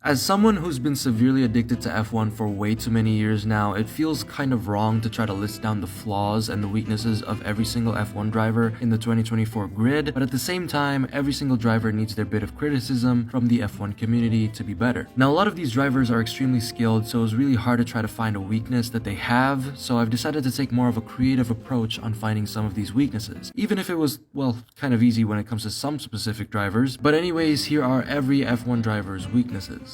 As someone who's been severely addicted to F1 for way too many years now, it feels kind of wrong to try to list down the flaws and the weaknesses of every single F1 driver in the 2024 grid, but at the same time, every single driver needs their bit of criticism from the F1 community to be better. Now, a lot of these drivers are extremely skilled, so it's really hard to try to find a weakness that they have, so I've decided to take more of a creative approach on finding some of these weaknesses, even if it was, well, kind of easy when it comes to some specific drivers. But anyways, here are every F1 driver's weaknesses.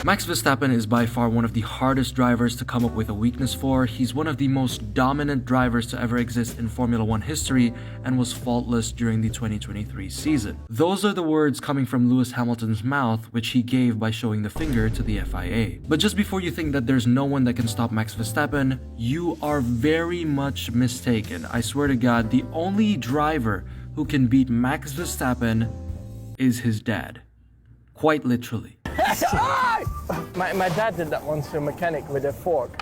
Max Verstappen is by far one of the hardest drivers to come up with a weakness for. He's one of the most dominant drivers to ever exist in Formula 1 history and was faultless during the 2023 season. Those are the words coming from Lewis Hamilton's mouth, which he gave by showing the finger to the FIA. But just before you think that there's no one that can stop Max Verstappen, you are very much mistaken. I swear to God, the only driver who can beat Max Verstappen is his dad. Quite literally. My dad did that once to a mechanic with a fork.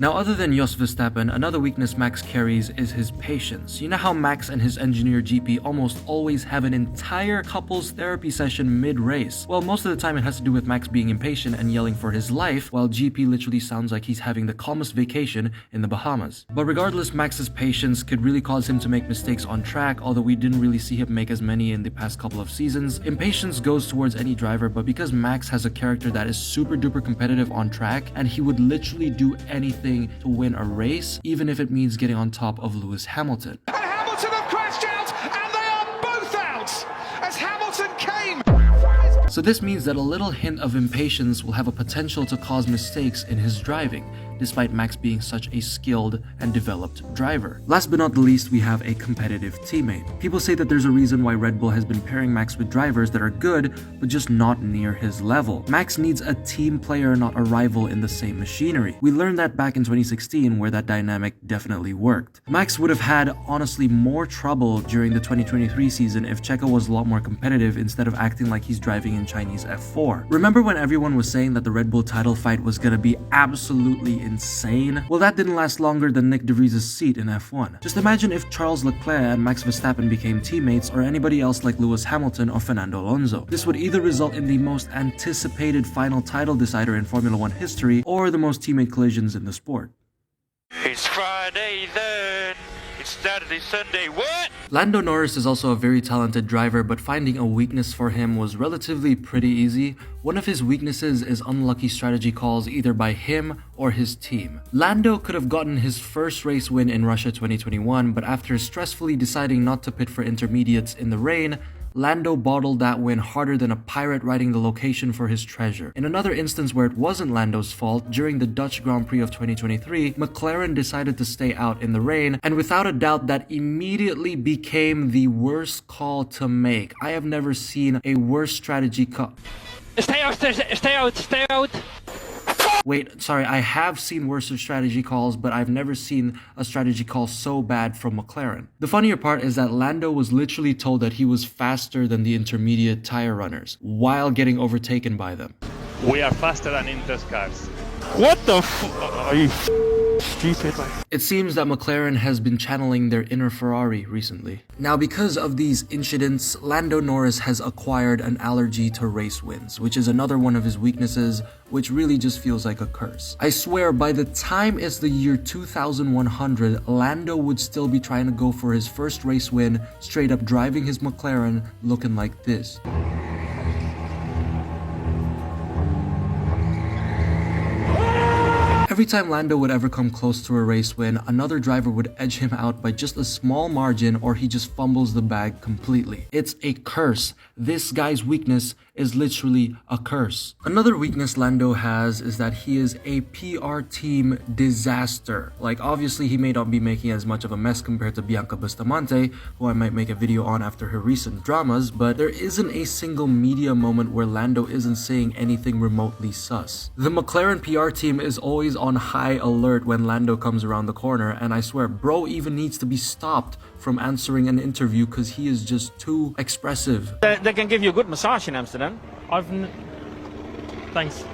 Now, other than Jos Verstappen, another weakness Max carries is his patience. You know how Max and his engineer GP almost always have an entire couples therapy session mid-race? Well, most of the time it has to do with Max being impatient and yelling for his life, while GP literally sounds like he's having the calmest vacation in the Bahamas. But regardless, Max's patience could really cause him to make mistakes on track, although we didn't really see him make as many in the past couple of seasons. Impatience goes towards any driver, but because Max has a character that is super duper competitive on track, and he would literally do anything to win a race, even if it means getting on top of Lewis Hamilton. And Hamilton have crashed out, and they are both out as Hamilton came. So this means that a little hint of impatience will have a potential to cause mistakes in his driving, despite Max being such a skilled and developed driver. Last but not the least, we have a competitive teammate. People say that there's a reason why Red Bull has been pairing Max with drivers that are good, but just not near his level. Max needs a team player, not a rival in the same machinery. We learned that back in 2016, where that dynamic definitely worked. Max would have had, honestly, more trouble during the 2023 season if Checo was a lot more competitive instead of acting like he's driving in Chinese F4. Remember when everyone was saying that the Red Bull title fight was gonna be absolutely insane? Well, that didn't last longer than Nick De Vries' seat in F1. Just imagine if Charles Leclerc and Max Verstappen became teammates, or anybody else like Lewis Hamilton or Fernando Alonso. This would either result in the most anticipated final title decider in Formula 1 history, or the most teammate collisions in the sport. It's Friday then. It's Saturday, Sunday. What? Lando Norris is also a very talented driver, but finding a weakness for him was relatively pretty easy. One of his weaknesses is unlucky strategy calls either by him or his team. Lando could have gotten his first race win in Russia 2021, but after stressfully deciding not to pit for intermediates in the rain, Lando bottled that win harder than a pirate riding the location for his treasure. In another instance where it wasn't Lando's fault, during the Dutch Grand Prix of 2023, McLaren decided to stay out in the rain, and without a doubt that immediately became the worst call to make. I have never seen a worse strategy call. Stay out, stay out, stay out. Wait, sorry, I have seen worse strategy calls, but I've never seen a strategy call so bad from McLaren. The funnier part is that Lando was literally told that he was faster than the intermediate tire runners, while getting overtaken by them. We are faster than Inter's cars. What the Are you stupid? It seems that McLaren has been channeling their inner Ferrari recently. Now, because of these incidents, Lando Norris has acquired an allergy to race wins, which is another one of his weaknesses, which really just feels like a curse. I swear, by the time it's the year 2100, Lando would still be trying to go for his first race win, straight up driving his McLaren looking like this. Every time Lando would ever come close to a race win, another driver would edge him out by just a small margin, or he just fumbles the bag completely. It's a curse. This guy's weakness is literally a curse. Another weakness Lando has is that he is a PR team disaster. Like, obviously he may not be making as much of a mess compared to Bianca Bustamante, who I might make a video on after her recent dramas, but there isn't a single media moment where Lando isn't saying anything remotely sus. The McLaren PR team is always on high alert when Lando comes around the corner, and I swear bro even needs to be stopped from answering an interview because he is just too expressive. They can give you a good massage in Amsterdam. Thanks.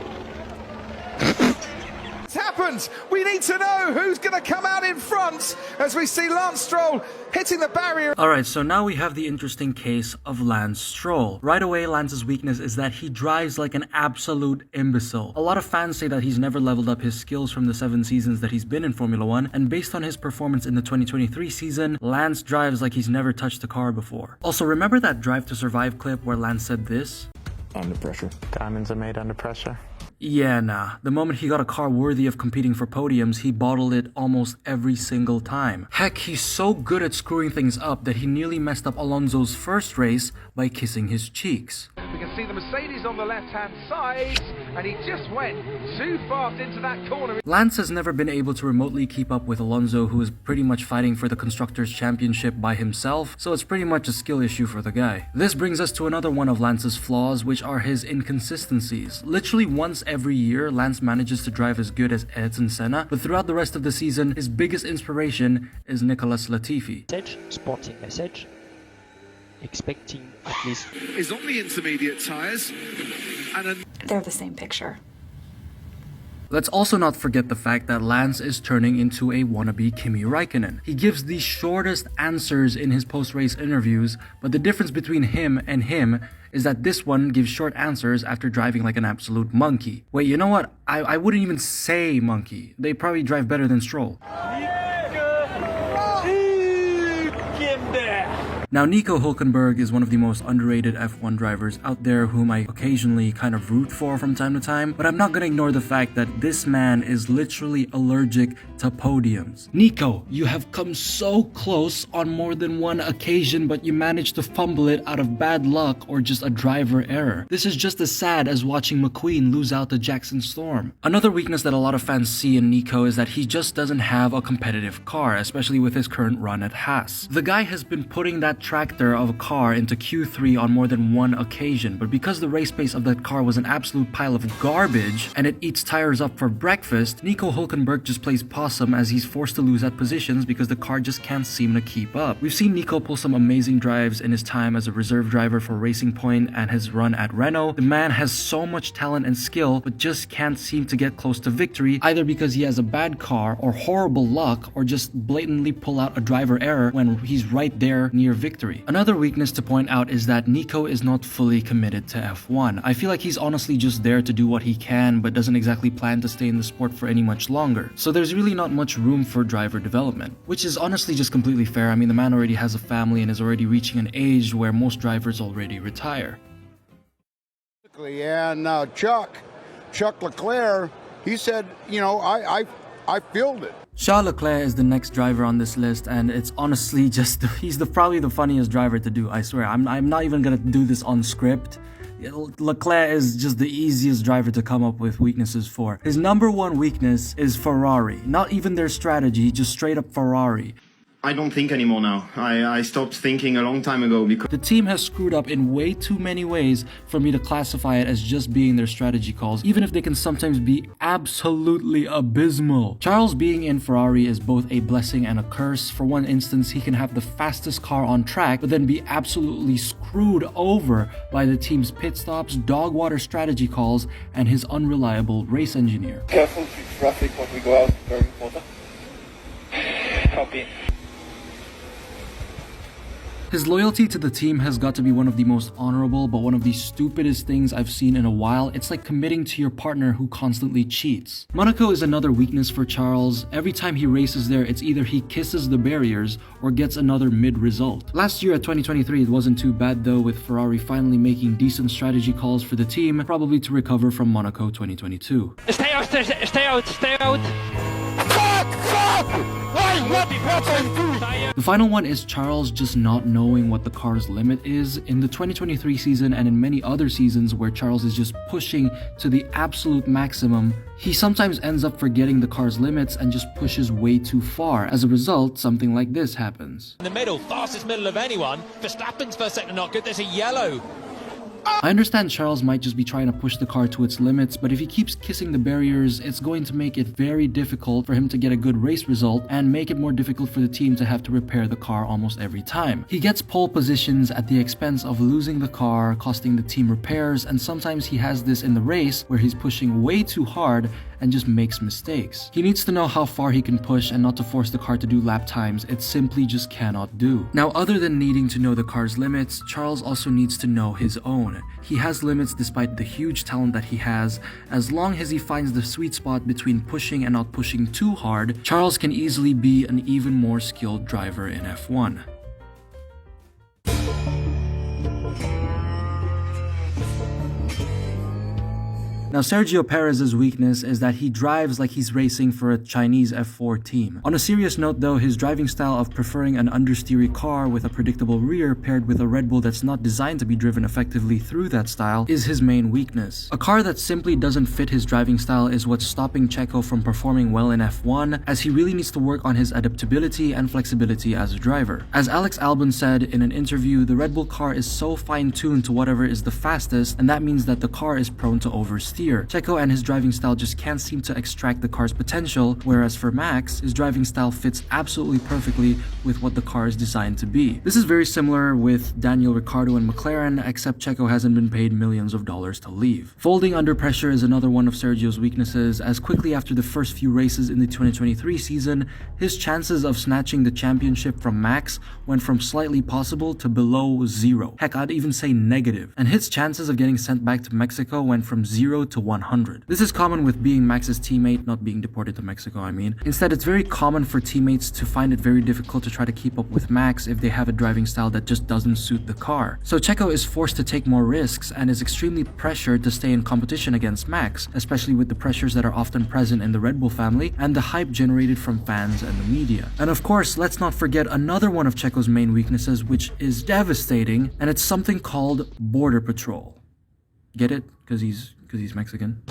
It's happened. happened? We need to know who's going to come out in front as we see Lance Stroll hitting the barrier. Alright, so now we have the interesting case of Lance Stroll. Right away, Lance's weakness is that he drives like an absolute imbecile. A lot of fans say that he's never leveled up his skills from the 7 seasons that he's been in Formula 1, and based on his performance in the 2023 season, Lance drives like he's never touched a car before. Also, remember that Drive to Survive clip where Lance said this? Under pressure. Diamonds are made under pressure. Yeah, nah. The moment he got a car worthy of competing for podiums, he bottled it almost every single time. Heck, he's so good at screwing things up that he nearly messed up Alonso's first race by kissing his cheeks. We can see the Mercedes on the left-hand side, and he just went too fast into that corner. Lance has never been able to remotely keep up with Alonso, who is pretty much fighting for the Constructors' Championship by himself, so it's pretty much a skill issue for the guy. This brings us to another one of Lance's flaws, which are his inconsistencies. Literally once every year, Lance manages to drive as good as Ayrton Senna, but throughout the rest of the season, his biggest inspiration is Nicholas Latifi. Sporting message, expecting at least Is on the intermediate tyres, and They're the same picture. Let's also not forget the fact that Lance is turning into a wannabe Kimi Räikkönen. He gives the shortest answers in his post-race interviews, but the difference between him and him is that this one gives short answers after driving like an absolute monkey. Wait, you know what? I wouldn't even say monkey. They probably drive better than Stroll. Now, Nico Hülkenberg is one of the most underrated F1 drivers out there whom I occasionally kind of root for from time to time, but I'm not gonna ignore the fact that this man is literally allergic to podiums. Nico, you have come so close on more than one occasion, but you managed to fumble it out of bad luck or just a driver error. This is just as sad as watching McQueen lose out to Jackson Storm. Another weakness that a lot of fans see in Nico is that he just doesn't have a competitive car, especially with his current run at Haas. The guy has been putting that tractor of a car into Q3 on more than one occasion, but because the race pace of that car was an absolute pile of garbage and it eats tires up for breakfast, Nico Hülkenberg just plays possum as he's forced to lose at positions because the car just can't seem to keep up. We've seen Nico pull some amazing drives in his time as a reserve driver for Racing Point and his run at Renault. The man has so much talent and skill, but just can't seem to get close to victory, either because he has a bad car or horrible luck, or just blatantly pull out a driver error when he's right there near victory. Another weakness to point out is that Nico is not fully committed to F1. I feel like he's honestly just there to do what he can, but doesn't exactly plan to stay in the sport for any much longer. So there's really not much room for driver development, which is honestly just completely fair. I mean, the man already has a family and is already reaching an age where most drivers already retire. And Chuck Leclerc, he said, you know, I filled it. Charles Leclerc is the next driver on this list, and it's honestly just, he's probably the funniest driver to do, I swear. I'm not even gonna do this on script. Leclerc is just the easiest driver to come up with weaknesses for. His number one weakness is Ferrari. Not even their strategy, just straight up Ferrari. I don't think anymore now. I stopped thinking a long time ago because the team has screwed up in way too many ways for me to classify it as just being their strategy calls, even if they can sometimes be absolutely abysmal. Charles being in Ferrari is both a blessing and a curse. For one instance, he can have the fastest car on track, but then be absolutely screwed over by the team's pit stops, dog water strategy calls, and his unreliable race engineer. Careful with traffic when we go out, very important. Copy. His loyalty to the team has got to be one of the most honorable, but one of the stupidest things I've seen in a while. It's like committing to your partner who constantly cheats. Monaco is another weakness for Charles. Every time he races there, it's either he kisses the barriers or gets another mid-result. Last year at 2023, it wasn't too bad though, with Ferrari finally making decent strategy calls for the team, probably to recover from Monaco 2022. Stay out, stay out, stay out. The final one is Charles just not knowing what the car's limit is. In the 2023 season and in many other seasons where Charles is just pushing to the absolute maximum, he sometimes ends up forgetting the car's limits and just pushes way too far. As a result, something like this happens. In the middle, fastest middle of anyone. Verstappen's first sector not good, there's a yellow. I understand Charles might just be trying to push the car to its limits, but if he keeps kissing the barriers, it's going to make it very difficult for him to get a good race result and make it more difficult for the team to have to repair the car almost every time. He gets pole positions at the expense of losing the car, costing the team repairs, and sometimes he has this in the race where he's pushing way too hard and just makes mistakes. He needs to know how far he can push and not to force the car to do lap times it simply just cannot do. Now, other than needing to know the car's limits, Charles also needs to know his own. He has limits despite the huge talent that he has. As long as he finds the sweet spot between pushing and not pushing too hard, Charles can easily be an even more skilled driver in F1. Now, Sergio Perez's weakness is that he drives like he's racing for a Chinese F4 team. On a serious note though, his driving style of preferring an understeery car with a predictable rear paired with a Red Bull that's not designed to be driven effectively through that style is his main weakness. A car that simply doesn't fit his driving style is what's stopping Checo from performing well in F1, as he really needs to work on his adaptability and flexibility as a driver. As Alex Albon said in an interview, the Red Bull car is so fine-tuned to whatever is the fastest, and that means that the car is prone to oversteer. Checo and his driving style just can't seem to extract the car's potential, whereas for Max, his driving style fits absolutely perfectly with what the car is designed to be. This is very similar with Daniel Ricciardo and McLaren, except Checo hasn't been paid millions of dollars to leave. Folding under pressure is another one of Sergio's weaknesses, as quickly after the first few races in the 2023 season, his chances of snatching the championship from Max went from slightly possible to below 0. Heck, I'd even say negative. And his chances of getting sent back to Mexico went from 0 to 100. This is common with being Max's teammate, not being deported to Mexico, I mean. Instead, it's very common for teammates to find it very difficult to try to keep up with Max if they have a driving style that just doesn't suit the car. So Checo is forced to take more risks and is extremely pressured to stay in competition against Max, especially with the pressures that are often present in the Red Bull family and the hype generated from fans and the media. And of course, let's not forget another one of Checo's main weaknesses, which is devastating, and it's something called border patrol. Get it? Because he's Mexican.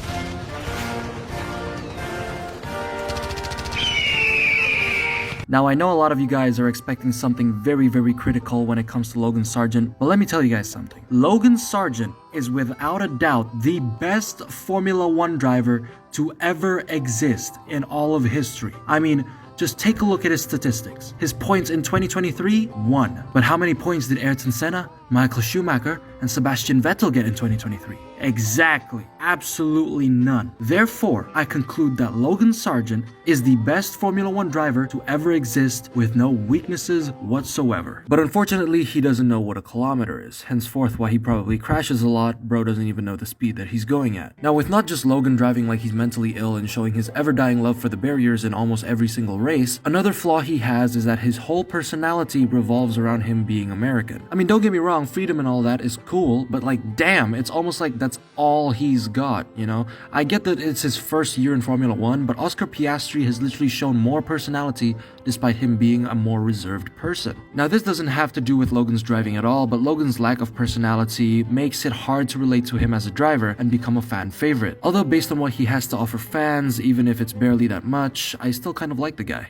Now, I know a lot of you guys are expecting something very, very critical when it comes to Logan Sargeant, but let me tell you guys something. Logan Sargeant is without a doubt the best Formula 1 driver to ever exist in all of history. I mean, just take a look at his statistics. His points in 2023, 1. But how many points did Ayrton Senna, Michael Schumacher, and Sebastian Vettel get in 2023? Exactly. Absolutely none. Therefore, I conclude that Logan Sargeant is the best Formula 1 driver to ever exist with no weaknesses whatsoever. But unfortunately, he doesn't know what a kilometer is, henceforth why he probably crashes a lot. Bro doesn't even know the speed that he's going at. Now, with not just Logan driving like he's mentally ill and showing his ever-dying love for the barriers in almost every single race, another flaw he has is that his whole personality revolves around him being American. I mean, don't get me wrong, freedom and all that is cool, but like, damn, it's almost like that's all he's got, you know? I get that it's his first year in Formula 1, but Oscar Piastri has literally shown more personality despite him being a more reserved person. Now, this doesn't have to do with Logan's driving at all, but Logan's lack of personality makes it hard to relate to him as a driver and become a fan favorite. Although based on what he has to offer fans, even if it's barely that much, I still kind of like the guy.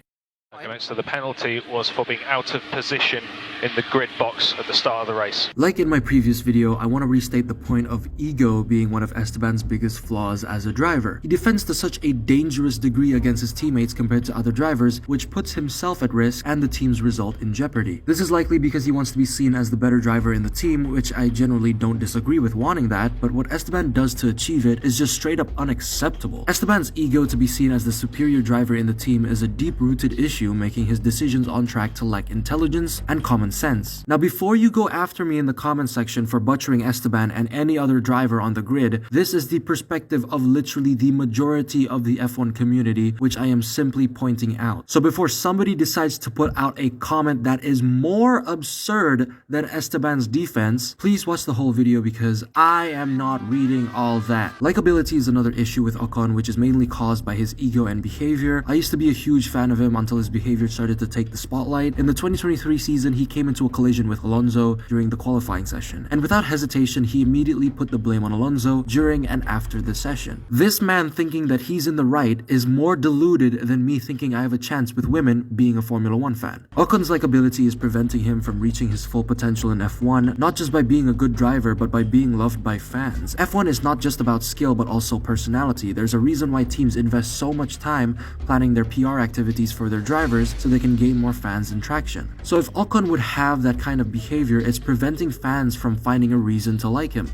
So the penalty was for being out of position in the grid box at the start of the race. Like in my previous video, I want to restate the point of ego being one of Esteban's biggest flaws as a driver. He defends to such a dangerous degree against his teammates compared to other drivers, which puts himself at risk and the team's result in jeopardy. This is likely because he wants to be seen as the better driver in the team, which I generally don't disagree with wanting that, but what Esteban does to achieve it is just straight up unacceptable. Esteban's ego to be seen as the superior driver in the team is a deep-rooted issue, making his decisions on track to lack intelligence and common sense. Now, before you go after me in the comment section for butchering Esteban and any other driver on the grid, this is the perspective of literally the majority of the F1 community, which I am simply pointing out. So before somebody decides to put out a comment that is more absurd than Esteban's defense, please watch the whole video because I am not reading all that. Likability is another issue with Ocon, which is mainly caused by his ego and behavior. I used to be a huge fan of him until his behavior started to take the spotlight. In the 2023 season, he came into a collision with Alonso during the qualifying session, and without hesitation, he immediately put the blame on Alonso during and after the session. This man thinking that he's in the right is more deluded than me thinking I have a chance with women being a Formula 1 fan. Ocon's likability is preventing him from reaching his full potential in F1, not just by being a good driver, but by being loved by fans. F1 is not just about skill, but also personality. There's a reason why teams invest so much time planning their PR activities for their drivers so they can gain more fans and traction. So if Ocon would have that kind of behavior, it's preventing fans from finding a reason to like him.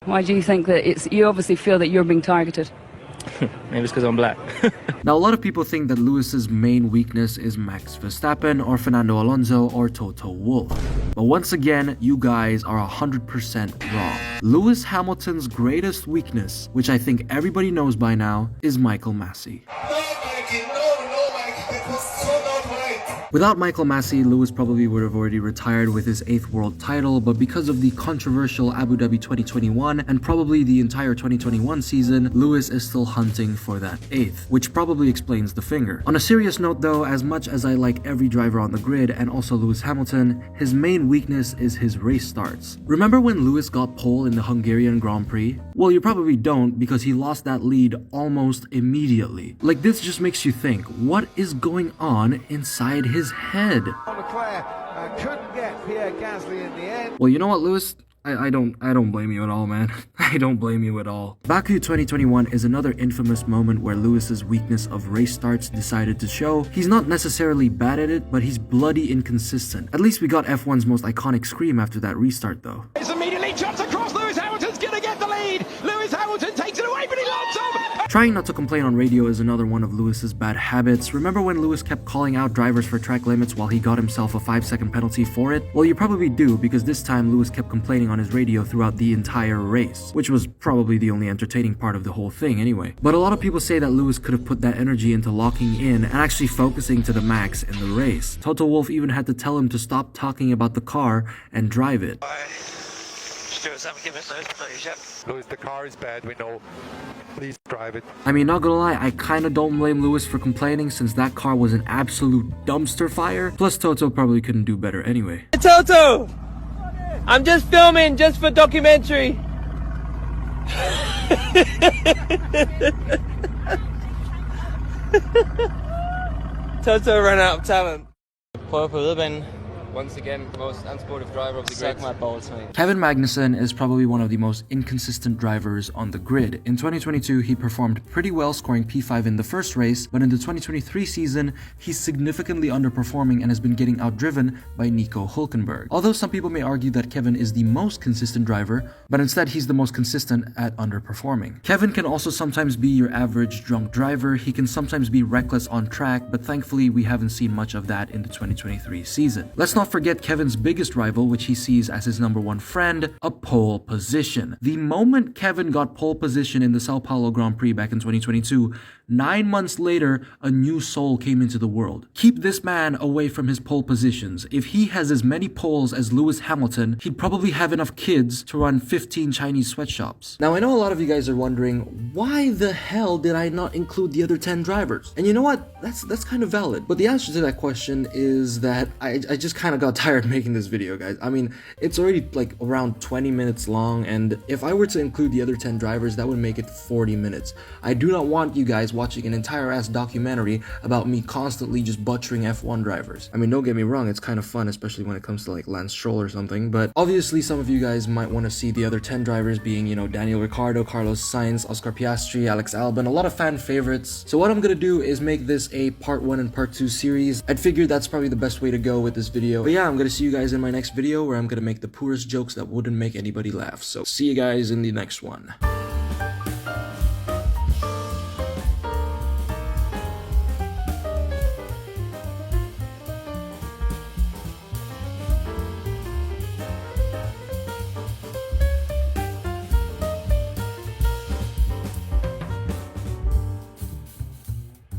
Why do you think that you obviously feel that you're being targeted? Maybe it's because I'm black. Now, a lot of people think that Lewis's main weakness is Max Verstappen or Fernando Alonso or Toto Wolff. But once again, you guys are 100% wrong. Lewis Hamilton's greatest weakness, which I think everybody knows by now, is Michael Masi. Without Michael Masi, Lewis probably would have already retired with his 8th world title, but because of the controversial Abu Dhabi 2021 and probably the entire 2021 season, Lewis is still hunting for that 8th, which probably explains the finger. On a serious note though, as much as I like every driver on the grid and also Lewis Hamilton, his main weakness is his race starts. Remember when Lewis got pole in the Hungarian Grand Prix? Well, you probably don't, because he lost that lead almost immediately. Like, this just makes you think, what is going on inside his head? Leclerc couldn't get Pierre Gasly in the end. Well, you know what, Lewis? I don't blame you at all, man. I don't blame you at all. Baku 2021 is another infamous moment where Lewis's weakness of race starts decided to show. He's not necessarily bad at it, but he's bloody inconsistent. At least we got F1's most iconic scream after that restart though. It's immediately chopped across. Lewis Hamilton's going to get the lead. Lewis Hamilton takes it away, but he lost him. Trying not to complain on radio is another one of Lewis's bad habits. Remember when Lewis kept calling out drivers for track limits while he got himself a 5-second penalty for it? Well, you probably do, because this time Lewis kept complaining on his radio throughout the entire race, which was probably the only entertaining part of the whole thing anyway. But a lot of people say that Lewis could have put that energy into locking in and actually focusing to the max in the race. Toto Wolff even had to tell him to stop talking about the car and drive it. Lewis, the car is bad, we know. Please drive it. I mean, not gonna lie, I kinda don't blame Lewis for complaining since that car was an absolute dumpster fire. Plus, Toto probably couldn't do better anyway. Toto! I'm just filming, just for documentary. Toto ran out of talent. Prøver på udbanen. Once again, most unsportive driver of the grid. Suck my balls, mate. Kevin Magnussen is probably one of the most inconsistent drivers on the grid. In 2022, he performed pretty well, scoring P5 in the first race, but in the 2023 season, he's significantly underperforming and has been getting outdriven by Nico Hülkenberg. Although some people may argue that Kevin is the most consistent driver, but instead he's the most consistent at underperforming. Kevin can also sometimes be your average drunk driver. He can sometimes be reckless on track, but thankfully we haven't seen much of that in the 2023 season. Let's not forget Kevin's biggest rival, which he sees as his #1 friend, a pole position. The moment Kevin got pole position in the Sao Paulo Grand Prix back in 2022, 9 months later, a new soul came into the world. Keep this man away from his pole positions. If he has as many poles as Lewis Hamilton, he'd probably have enough kids to run 15 Chinese sweatshops. Now, I know a lot of you guys are wondering, why the hell did I not include the other 10 drivers? And you know what? That's kind of valid. But the answer to that question is that I just kind of got tired making this video, guys. I mean, it's already like around 20 minutes long, and if I were to include the other 10 drivers, that would make it 40 minutes. I do not want you guys watching an entire ass documentary about me constantly just butchering F1 drivers. I mean, don't get me wrong, it's kind of fun, especially when it comes to like Lance Stroll or something, but obviously some of you guys might want to see the other 10 drivers being, you know, Daniel Ricciardo, Carlos Sainz, Oscar Piastri, Alex Albon, a lot of fan favorites. So what I'm gonna do is make this a part 1 and part 2 series. I'd figured that's probably the best way to go with this video. But yeah, I'm gonna see you guys in my next video where I'm gonna make the poorest jokes that wouldn't make anybody laugh. So see you guys in the next one.